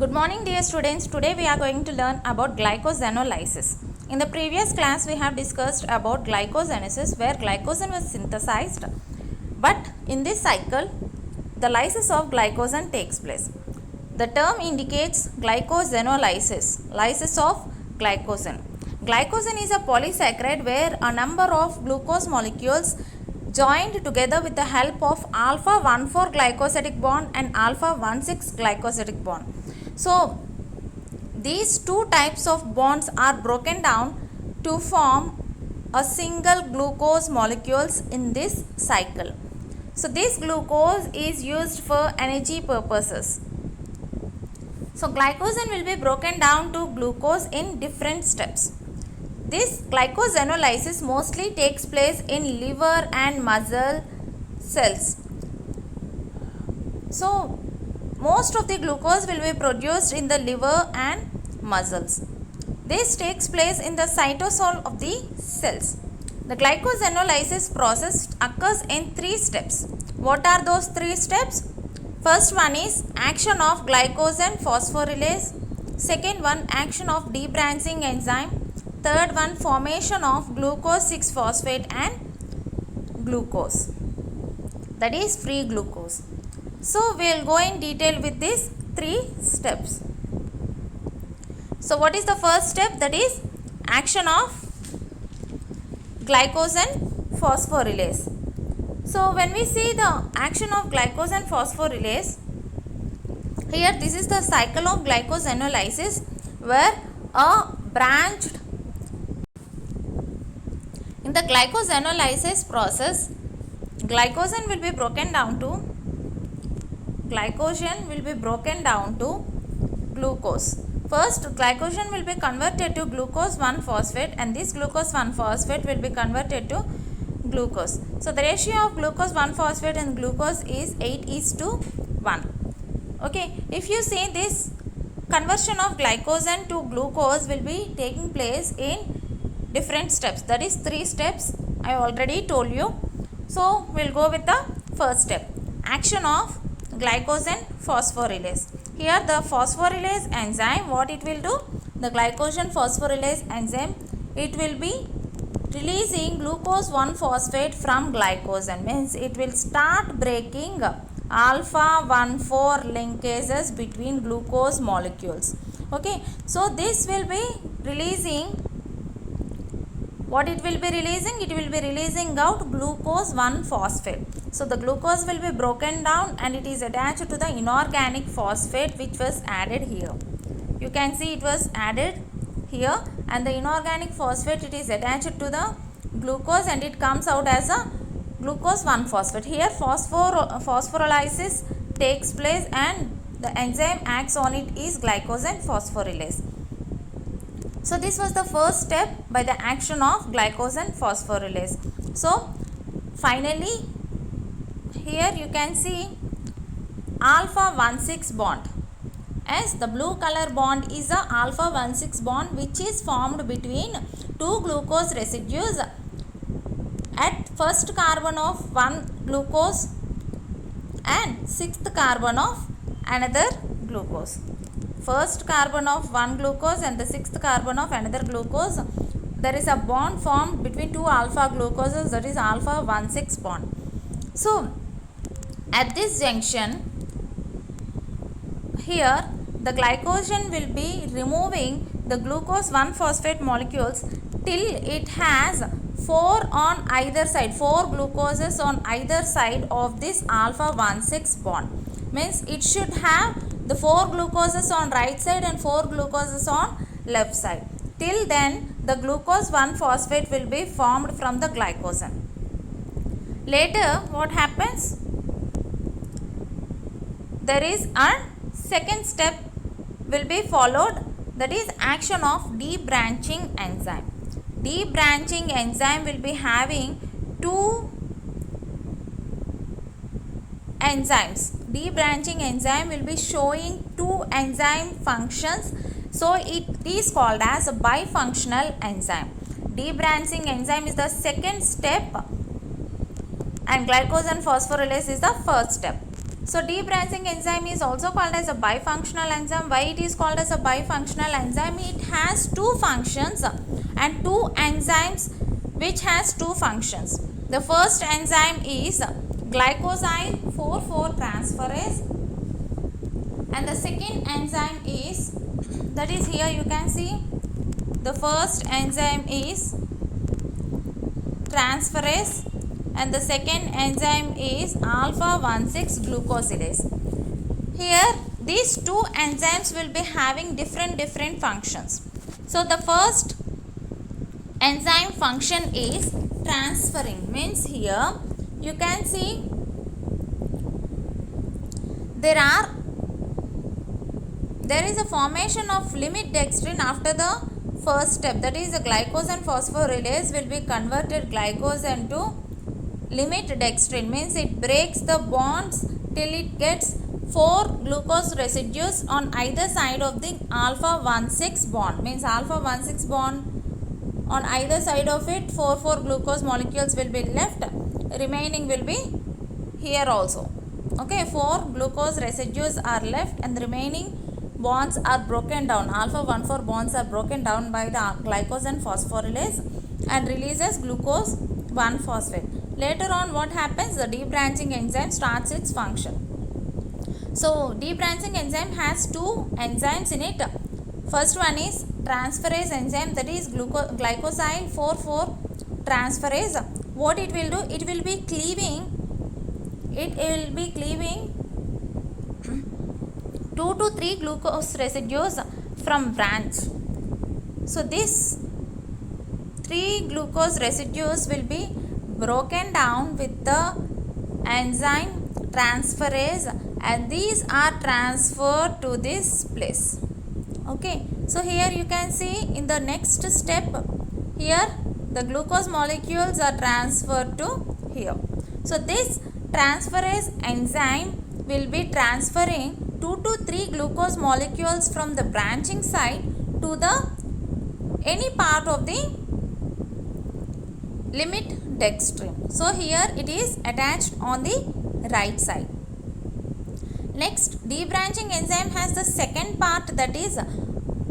Good morning dear students. Today we are going to learn about glycosanolysis. In the previous class we have discussed about glycogenesis where glycogen was synthesized, but in this cycle the lysis of glycogen takes place. The term indicates glycosanolysis, lysis of glycogen. Glycogen is a polysaccharide where a number of glucose molecules joined together with the help of alpha 1,4 glycosidic bond and alpha 1,6 glycosidic bond. So these two types of bonds are broken down to form a single glucose molecules in this cycle. So this glucose is used for energy purposes. So glycogen will be broken down to glucose in different steps. This glycosanolysis mostly takes place in liver and muscle cells. So most of the glucose will be produced in the liver and muscles. This takes place in the cytosol of the cells. The glycosanolysis process occurs in 3 steps. What are those 3 steps? First one is action of glycogen phosphorylase. Second one, action of debranching enzyme. Third one, formation of glucose 6-phosphate and glucose, that is free glucose. So we will go in detail with these 3 steps. So what is the first step? That is action of glycogen phosphorylase. So when we see the action of glycogen phosphorylase, here this is the cycle of glycosanolysis where a branched in the glycosanolysis process, glycogen will be broken down to glucose. First, glycogen will be converted to glucose 1-phosphate and this glucose 1-phosphate will be converted to glucose. So the ratio of glucose 1-phosphate and glucose is 8:1. Okay, if you see this conversion of glycogen to glucose will be taking place in different steps, that is 3 steps I already told you. So we will go with the first step, action of glycogen phosphorylase. Here the phosphorylase enzyme, what it will do? The glycogen phosphorylase enzyme, it will be releasing glucose 1-phosphate from glycogen, means it will start breaking alpha 1,4 linkages between glucose molecules. Okay, so this will be releasing, what it will be releasing? It will be releasing out glucose 1-phosphate. So the glucose will be broken down and it is attached to the inorganic phosphate which was added here. You can see it was added here and the inorganic phosphate, it is attached to the glucose and it comes out as a glucose 1-phosphate. Here phosphorylasis takes place and the enzyme acts on it is glycogen phosphorylase. So this was the first step by the action of glycogen phosphorylase. So finally here you can see alpha 1,6 bond, as the blue color bond is a alpha 1,6 bond which is formed between 2 glucose residues at first carbon of one glucose and 6th carbon of another glucose. First carbon of one glucose and the 6th carbon of another glucose, there is a bond formed between 2 alpha glucoses, that is alpha 1,6 bond. So at this junction here the glycogen will be removing the glucose 1-phosphate molecules till it has 4 on either side, 4 glucoses on either side of this alpha 1,6 bond, means it should have the 4 glucoses on right side and 4 glucoses on left side. Till then the glucose 1-phosphate will be formed from the glycogen. Later what happens? There is a second step will be followed, that is action of debranching enzyme. Debranching enzyme will be having 2 enzymes. Debranching enzyme will be showing 2 enzyme functions, so it is called as a bifunctional enzyme. Debranching enzyme is the second step and glycogen phosphorylase is the first step. So debranching enzyme is also called as a bifunctional enzyme. Why it is called as a bifunctional enzyme? It has two functions and two enzymes which has two functions. The first enzyme is glycosyl 4,4 transferase, and the second enzyme is, that is here you can see, the first enzyme is transferase and the second enzyme is alpha 1,6 glucosidase. Here these two enzymes will be having different functions. So the first enzyme function is transferring, means here you can see there is a formation of limit dextrin after the first step, that is the glycose and phosphorylase will be converted glycose into limit dextrin, means it breaks the bonds till it gets 4 glucose residues on either side of the alpha 1,6 bond, means alpha 1,6 bond on either side of it 4 glucose molecules will be left, remaining will be here also. Okay, 4 glucose residues are left and the remaining bonds are broken down, alpha 1,4 bonds are broken down by the glycose and phosphorylase and releases glucose 1-phosphate. Later on what happens, the debranching enzyme starts its function. So debranching enzyme has two enzymes in it. First one is transferase enzyme, that is glycosyl 4,4 transferase. What it will do, it will be cleaving 2 to 3 glucose residues from branch. So this 3 glucose residues will be broken down with the enzyme transferase and these are transferred to this place. Okay, so here you can see in the next step, here the glucose molecules are transferred to here. So this transferase enzyme will be transferring 2 to 3 glucose molecules from the branching side to the any part of the limit dextrin. So here it is attached on the right side. Next, debranching enzyme has the second part, that is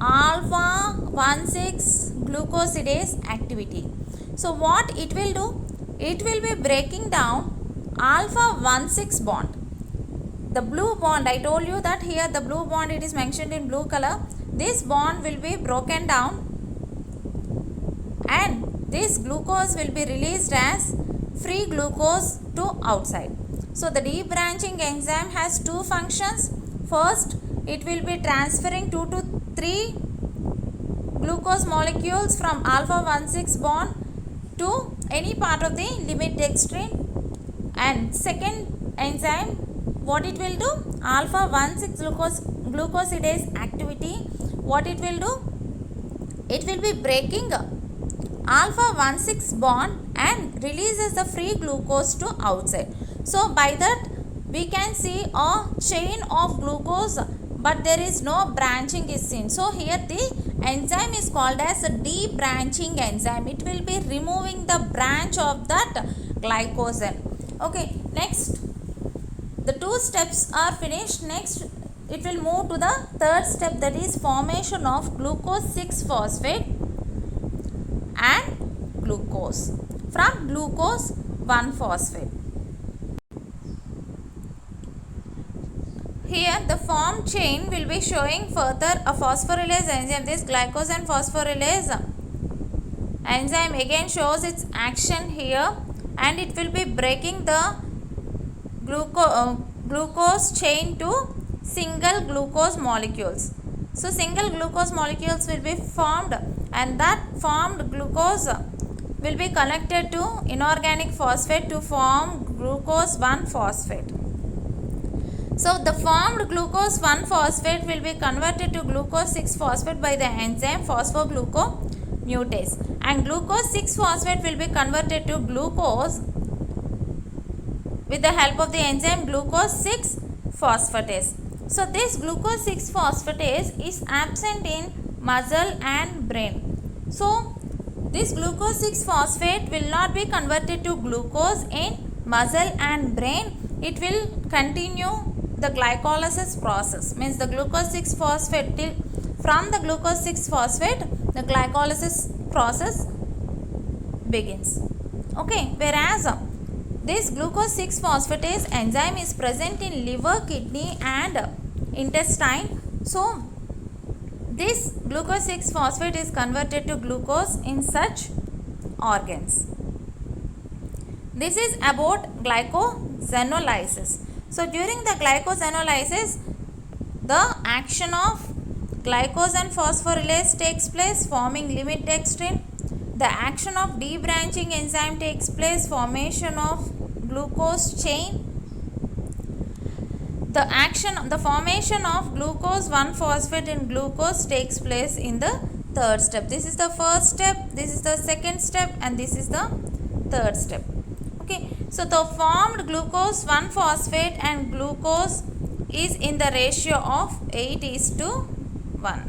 alpha 1,6 glucosidase activity. So what it will do, it will be breaking down alpha 1,6 bond. The blue bond, I told you that here the blue bond, it is mentioned in blue color. This bond will be broken down and this glucose will be released as free glucose to outside. So the debranching enzyme has two functions. First, it will be transferring 2 to 3 glucose molecules from alpha 1,6 bond to any part of the limit dextrin. And second enzyme, what it will do, alpha 1,6 glucosidase activity, what it will do, it will be breaking alpha 1,6 bond and releases the free glucose to outside. So by that we can see a chain of glucose, but there is no branching is seen. So here the enzyme is called as a debranching enzyme. It will be removing the branch of that glycogen. Okay, next the two steps are finished. Next it will move to the third step, that is formation of glucose 6-phosphate and glucose from glucose 1-phosphate. Here the formed chain will be showing further a phosphorylase enzyme. This glycose and phosphorylase enzyme again shows its action here and it will be breaking the glucose chain to single glucose molecules. So single glucose molecules will be formed and that formed glucose will be connected to inorganic phosphate to form glucose 1-phosphate. So the formed glucose 1-phosphate will be converted to glucose 6-phosphate by the enzyme phosphoglucomutase, and glucose 6-phosphate will be converted to glucose with the help of the enzyme glucose 6-phosphatase. So this glucose 6-phosphatase is absent in muscle and brain. So this glucose 6-phosphate will not be converted to glucose in muscle and brain. it will continue the glycolysis process, means the glucose 6 phosphate from the glucose 6 phosphate the glycolysis process begins. Okay, whereas this glucose 6 phosphatase enzyme is present in liver, kidney and intestine. So this glucose 6 phosphate is converted to glucose in such organs. This is about glycosenolysis. So during the glycosenolysis, the action of glycose and phosphorylase takes place, forming limit dextrin. The action of debranching enzyme takes place, formation of glucose chain. The formation of glucose 1-phosphate in glucose takes place in the third step. This is the first step, this is the second step, and this is the third step. Okay, so the formed glucose 1-phosphate and glucose is in the ratio of 8:1.